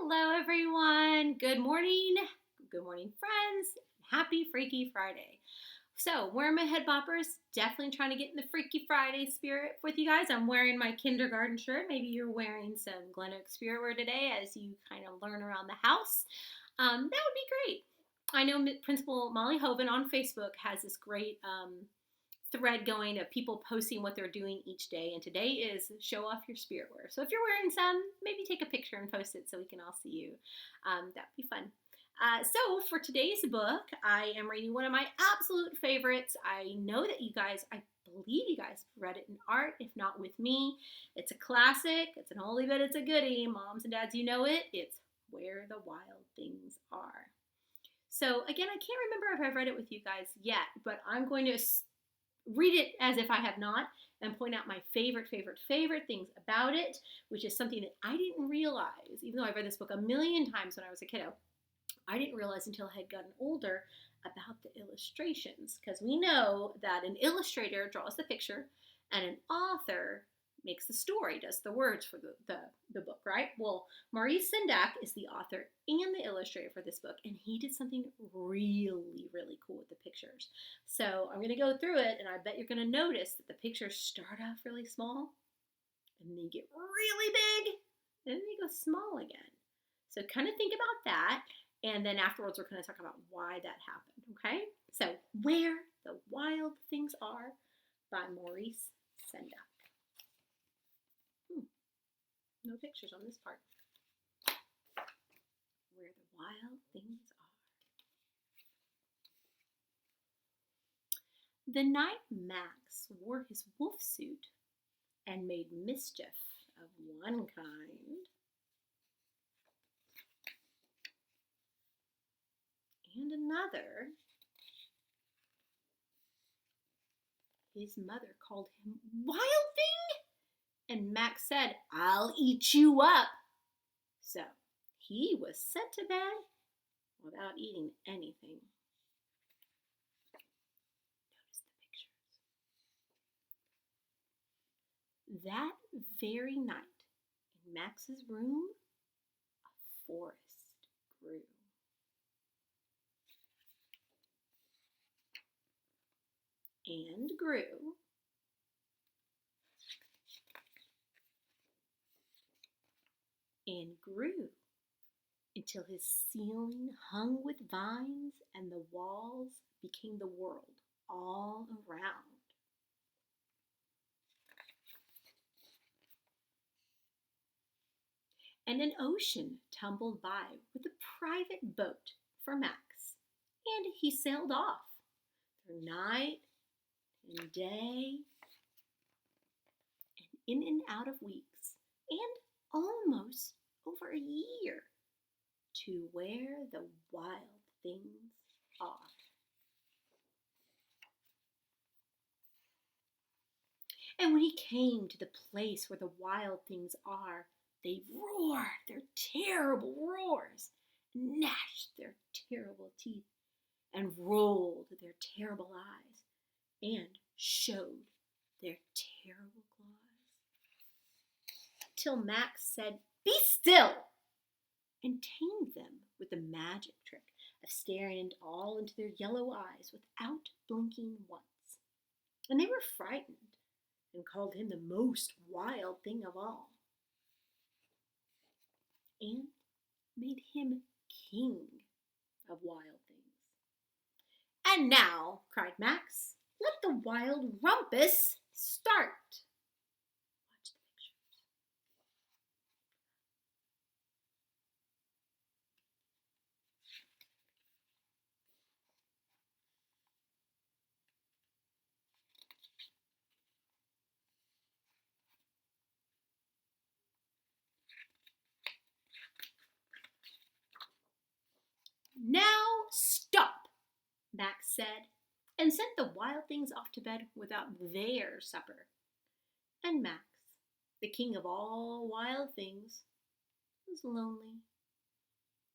Hello, everyone. Good morning. Good morning, friends. Happy Freaky Friday. So, where are my head boppers? Definitely trying to get in the Freaky Friday spirit with you guys. I'm wearing my kindergarten shirt. Maybe you're wearing some Glen Oak spirit wear today as you kind of learn around the house. That would be great. I know Principal Molly Hoven on Facebook has this great thread going of people posting what they're doing each day. And today is show off your spirit wear. So if you're wearing some, maybe take a picture and post it so we can all see you. That'd be fun. So for today's book, I am reading one of my absolute favorites. I know that I believe you guys read it in art, if not with me. It's a classic. It's an oldie, but it's a goodie. Moms and dads, you know it. It's Where the Wild Things Are. So again, I can't remember if I've read it with you guys yet, but I'm going to read it as if I have not and point out my favorite things about it, which is something that I didn't realize, even though I've read this book a million times when I was a kiddo. I didn't realize until I had gotten older about the illustrations, because we know that an illustrator draws the picture and an author makes the story, does the words for the book, right? Well, Maurice Sendak is the author and the illustrator for this book, and he did something really cool with the pictures. So I'm going to go through it, and I bet you're going to notice that the pictures start off really small, and then get really big, and then they go small again. So kind of think about that, and then afterwards we're going to talk about why that happened, okay? So, Where the Wild Things Are by Maurice Sendak. No pictures on this part. Where the Wild Things Are. The night Max wore his wolf suit and made mischief of one kind and another, his mother called him Wild Thing, and Max said, "I'll eat you up." So he was sent to bed without eating anything. Notice the pictures. That very night, in Max's room, a forest grew. And grew and grew until his ceiling hung with vines and the walls became the world all around. And an ocean tumbled by with a private boat for Max, and he sailed off through night and day and in and out of weeks and almost over a year to where the wild things are. And when he came to the place where the wild things are, they roared their terrible roars, gnashed their terrible teeth, and rolled their terrible eyes, and showed their terrible claws. Till Max said, "Be still!" and tamed them with the magic trick of staring all into their yellow eyes without blinking once. And they were frightened and called him the most wild thing of all, and made him king of wild things. "And now," cried Max, "let the wild rumpus start." Watch the pictures. "Now stop," Max said, and sent the wild things off to bed without their supper. And Max, the king of all wild things, was lonely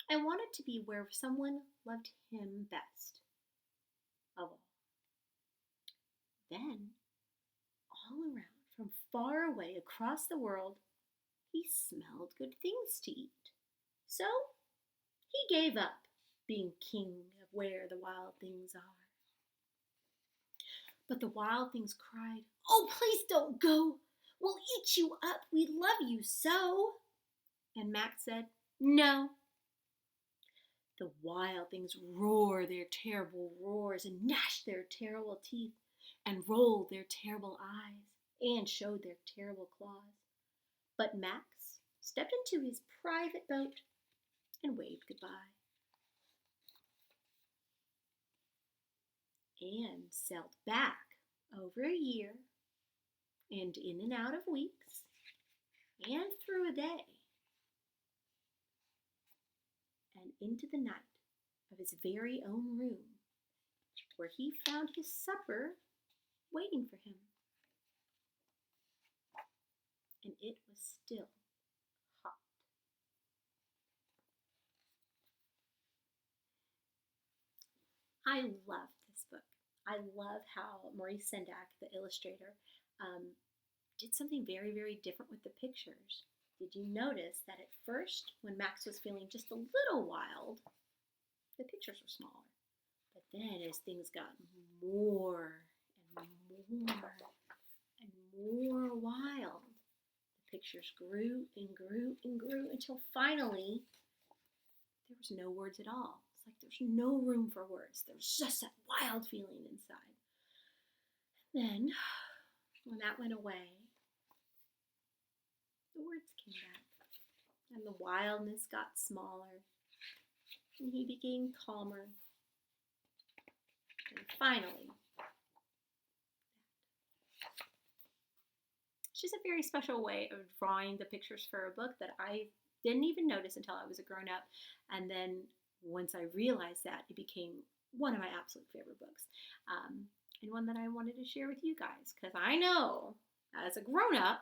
and wanted to be where someone loved him best of all. Then, all around, from far away across the world, he smelled good things to eat. So he gave up being king of where the wild things are. But the wild things cried, "Oh, please don't go. We'll eat you up. We love you so." And Max said, "No." The wild things roar their terrible roars and gnash their terrible teeth and roll their terrible eyes and show their terrible claws. But Max stepped into his private boat and waved goodbye and sailed back over a year and in and out of weeks and through a day and into the night of his very own room, where he found his supper waiting for him. And it was still hot. I love this book. I love how Maurice Sendak, the illustrator, did something very, very different with the pictures. Did you notice that at first, when Max was feeling just a little wild, the pictures were smaller? But then as things got more and more and more wild, the pictures grew and grew and grew until finally there was no words at all. It's like there's no room for words. There's just that wild feeling inside. Then, when that went away, the words came back, and the wildness got smaller, and he became calmer. And finally, it's just a very special way of drawing the pictures for a book that I didn't even notice until I was a grown up. And then once I realized that, it became one of my absolute favorite books. And one that I wanted to share with you guys, because I know as a grown up,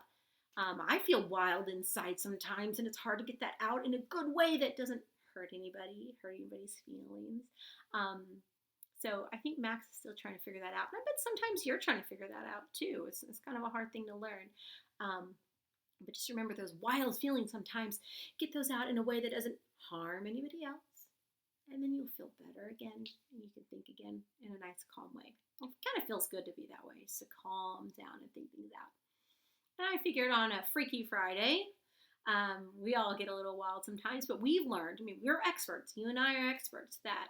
I feel wild inside sometimes, and it's hard to get that out in a good way that doesn't hurt anybody's feelings. So I think Max is still trying to figure that out. And I bet sometimes you're trying to figure that out too. It's kind of a hard thing to learn. But just remember those wild feelings sometimes. Get those out in a way that doesn't harm anybody else. And then you'll feel better again. And you can think again in a nice, calm way. It kind of feels good to be that way, so calm down and think things out. And I figured on a Freaky Friday, we all get a little wild sometimes, but we've learned, we're experts. You and I are experts that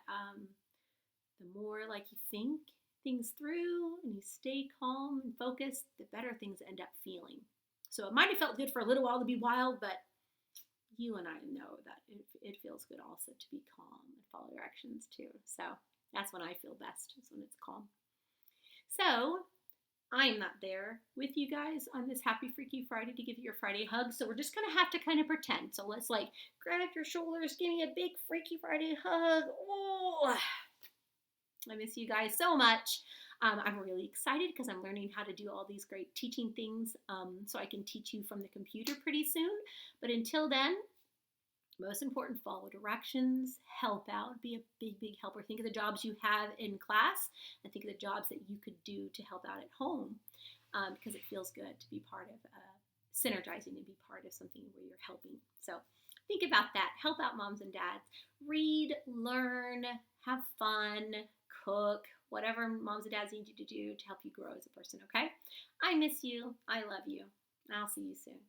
the more like you think things through and you stay calm and focused, the better things end up feeling. So it might have felt good for a little while to be wild, but you and I know that it feels good also to be calm and follow directions too. So that's when I feel best, is when it's calm. So I'm not there with you guys on this Happy Freaky Friday to give you your Friday hug. So we're just going to have to kind of pretend. So let's grab your shoulders, give me a big Freaky Friday hug. Oh, I miss you guys so much. I'm really excited because I'm learning how to do all these great teaching things so I can teach you from the computer pretty soon. But until then, most important, follow directions, help out, be a big, big helper. Think of the jobs you have in class and think of the jobs that you could do to help out at home because it feels good to be part of synergizing and be part of something where you're helping. So think about that. Help out moms and dads. Read, learn, have fun, cook, whatever moms and dads need you to do to help you grow as a person, okay? I miss you. I love you. I'll see you soon.